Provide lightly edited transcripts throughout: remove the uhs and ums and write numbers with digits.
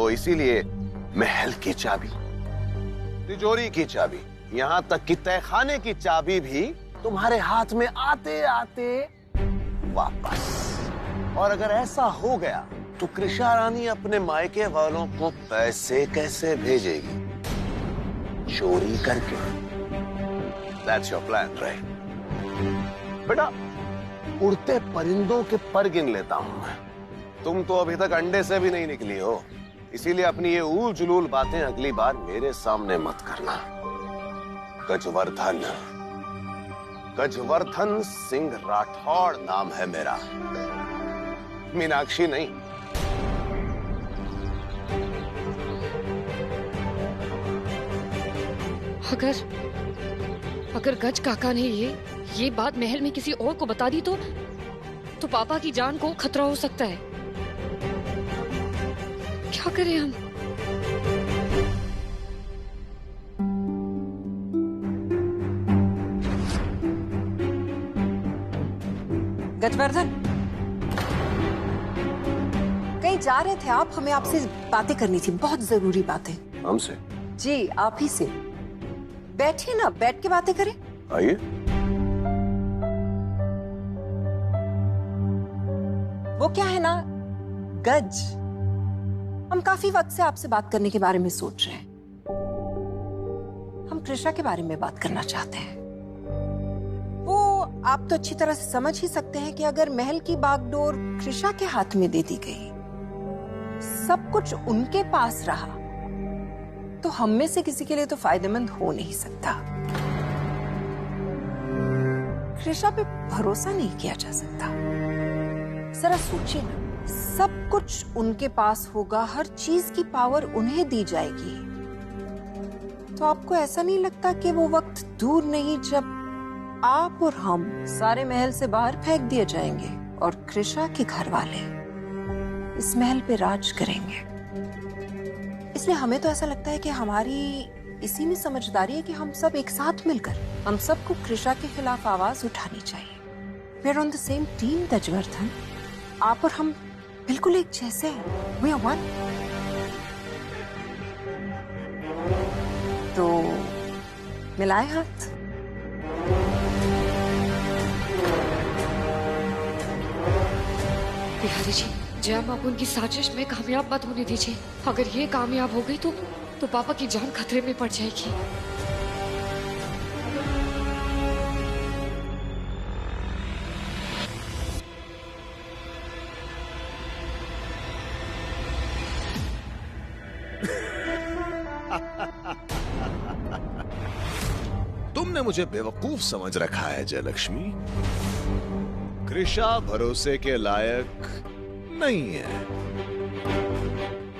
तो इसीलिए महल की चाबी, तिजोरी की चाबी, यहाँ तक कि तहखाने की चाबी भी तुम्हारे हाथ में आते आते वापस। और अगर ऐसा हो गया तो कृषा रानी अपने मायके वालों को पैसे कैसे भेजेगी? चोरी करके। That's your plan, right? बेटा, उड़ते परिंदों के पर गिन लेता हूं मैं। तुम तो अभी तक अंडे से भी नहीं निकली हो, इसीलिए अपनी ये ऊल जुलूल बातें अगली बार मेरे सामने मत करना। गजवर्धन, गजवर्धन सिंह राठौड़ नाम है मेरा, मीनाक्षी नहीं। अगर गज काका ने ये बात महल में किसी और को बता दी तो पापा की जान को खतरा हो सकता है। क्या करें हम? गजवर्धन, कहीं जा रहे थे आप? हमें आपसे बातें करनी थी, बहुत जरूरी बातें। हमसे? जी, आप ही से। बैठिए ना, बैठ के बातें करें। आइए। वो क्या है ना, गज, हम काफी वक्त से आपसे बात करने के बारे में सोच रहे हैं। हम कृषा के बारे में बात करना चाहते हैं। वो आप तो अच्छी तरह से समझ ही सकते हैं कि अगर महल की बागडोर कृषा के हाथ में दे दी गई, सब कुछ उनके पास रहा, तो हम में से किसी के लिए तो फायदेमंद हो नहीं सकता। कृषा पे भरोसा नहीं किया जा सकता। जरा सोचिए ना, सब कुछ उनके पास होगा, हर चीज की पावर उन्हें दी जाएगी, तो आपको ऐसा नहीं लगता कि वो वक्त दूर नहीं जब आप और हम सारे महल से बाहर फेंक दिए जाएंगे और कृषा के घर वाले इस महल पे राज करेंगे? इसलिए हमें तो ऐसा लगता है कि हमारी इसी में समझदारी है कि हम सब एक साथ मिलकर हम सबको कृषा के खिलाफ आवाज उठानी चाहिए। We are on the same team Gajvardhan. आप और हम बिल्कुल एक जैसे हैं। We are one. तो मिलाए हाथ। बिहारी जी, जयम आप उनकी साजिश में कामयाब मत होने दीजिए। अगर ये कामयाब हो गई तो पापा की जान खतरे में पड़ जाएगी। तुमने मुझे बेवकूफ समझ रखा है जयलक्ष्मी। कृषा भरोसे के लायक नहीं है,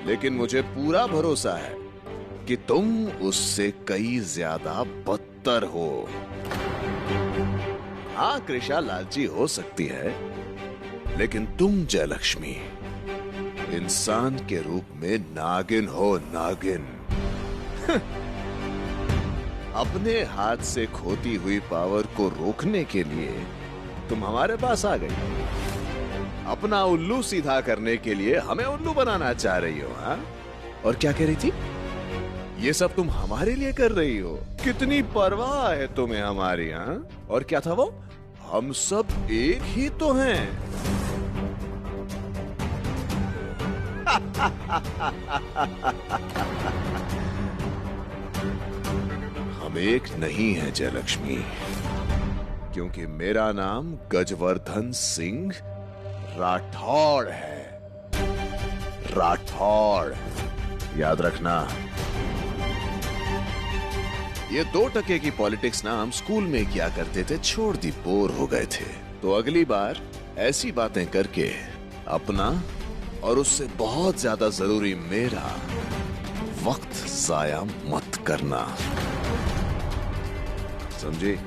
लेकिन मुझे पूरा भरोसा है कि तुम उससे कई ज्यादा बदतर हो। हाँ, कृषा लालची हो सकती है, लेकिन तुम जयलक्ष्मी इंसान के रूप में नागिन हो, नागिन। अपने हाथ से खोती हुई पावर को रोकने के लिए तुम हमारे पास आ गई। अपना उल्लू सीधा करने के लिए हमें उल्लू बनाना चाह रही हो, हाँ? और क्या कह रही थी? ये सब तुम हमारे लिए कर रही हो? कितनी परवाह है तुम्हें हमारी, हाँ? और क्या था वो? हम सब एक ही तो हैं। हम एक नहीं है जयलक्ष्मी, क्योंकि मेरा नाम गजवर्धन सिंह राठौड़ है। राठौड़, याद रखना। ये 2 टके की पॉलिटिक्स ना हम स्कूल में किया करते थे, छोड़ दी, बोर हो गए थे। तो अगली बार ऐसी बातें करके अपना और उससे बहुत ज्यादा जरूरी मेरा वक्त जाया मत करना, समझे?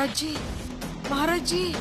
महाराज जी, महाराज जी।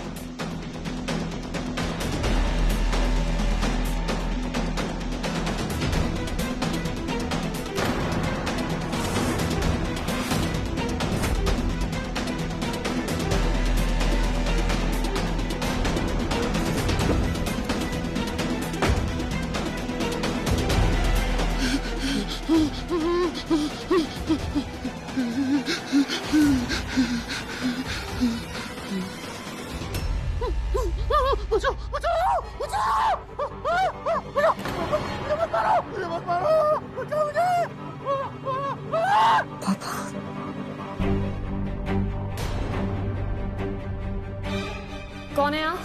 पापा, कौन है आप?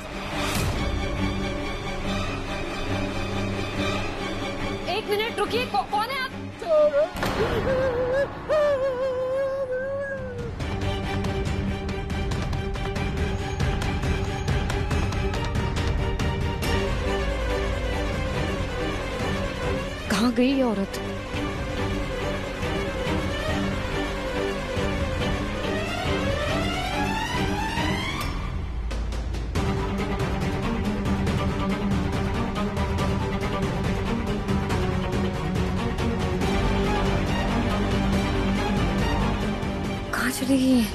एक मिनट रुकिए, कौन है आप? कहाँ गई ये औरत? कहाँ चली गई है?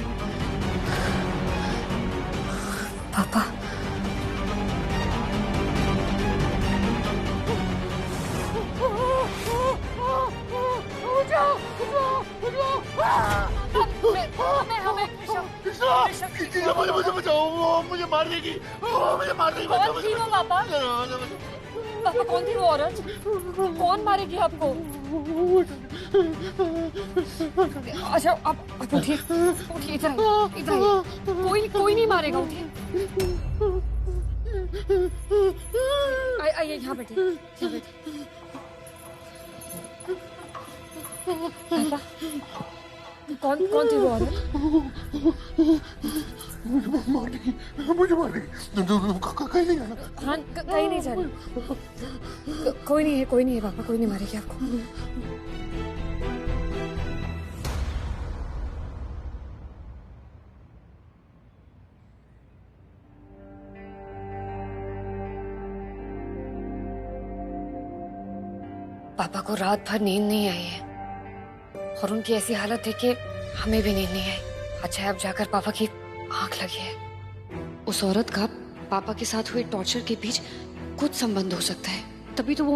पापा, मुझे बचाओ, वो मुझे मार देगी, मुझे मार देगी। कौन थी वो पापा? पापा कौन थी वो औरत? कौन मारेगी आपको? अच्छा आप उठिए, उठिए, इधर आइए, इधर आइए। कोई नहीं मारेगा, उठिए। आइए, यहाँ बैठिए, यहाँ बैठिए। पापा, कौन थी वो औरत? मुझे मार देगी। कहीं नहीं जाना। हाँ, कहीं नहीं जाना। कोई नहीं है पापा, कोई नहीं मारेगी आपको। पापा को रात भर नींद नहीं आई है और उनकी ऐसी हालत देख के हमें भी नींद नहीं आई। अच्छा है अब जाकर पापा की आंख लगी है। उस औरत का पापा के साथ हुए टॉर्चर के बीच कुछ संबंध हो सकता है, तभी तो वो